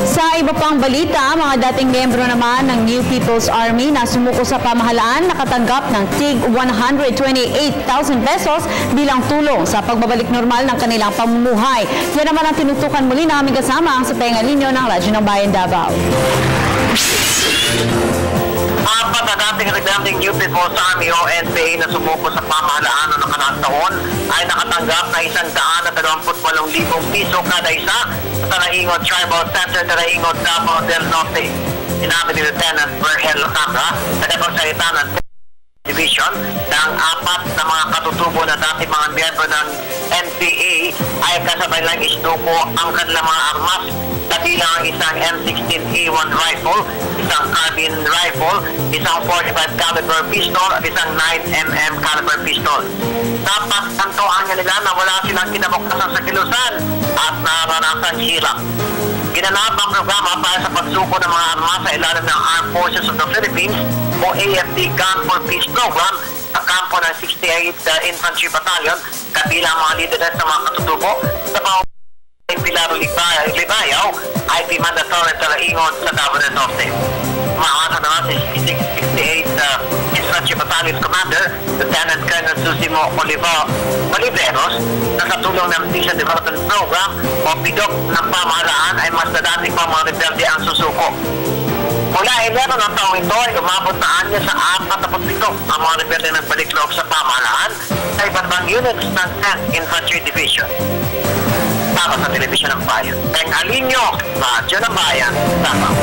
Sa iba pang balita, mga dating miyembro naman ng New People's Army na sumuko sa pamahalaan nakatanggap ng tig 128,000 pesos bilang tulong sa pagbabalik normal ng kanilang pamumuhay. Yan naman ang tinutukan muli na aming kasama sa Pengalinyo ng Radyo ng Bayan Davao. Apat na dating residenteng New People's Army o NPA na sumuko sa pamahalaan noong nakaraang taon ay nakatanggap na 128,000 piso kada isa sa Talaingot Tribal Center, Talaingot, Davao del Norte. Sinabi ni Lieutenant Berhel Lacambra, tagapagsalita ng Division, ng apat na mga katutubo na dati mga miyembro ng NPA ay kasabay lang isinuko ang kanilang mga armas, kabilang ang isang M16A1 rifle, isang carbine rifle, isang 45 caliber pistol at isang 9mm caliber pistol. Dapat tantoan nila na wala silang kinabukasan sa kilusan at naranasan hirap. Ginanap ang programa para sa pagsuko ng mga armas sa ilalim ng Armed Forces of the Philippines o AFP Gun for Peace Program sa kampo ng 68th Infantry Battalion, kabilang mga lideres ng mga katutubo sa Pilar Libayaw, IP Mandatory Talaingot sa Davao del Norte. Maasa naman si 68th Infantry Battalion Commander, Lieutenant Colonel Susimo Oliveros, na sa tulong ng Mission Development Program o PIDOC ng pamahalaan ay mas nadating pa mga rebelde ang susuko. Mula Enero ng taong ito ay umabot na anya sa 47 ang mga rebelde ng baliklog sa pamahalaan sa iba't ibang units ng 10th Infantry Division. Para sa Telebisyon ng Bayan, Pengalinyo, Radyo ng Bayan, Davao.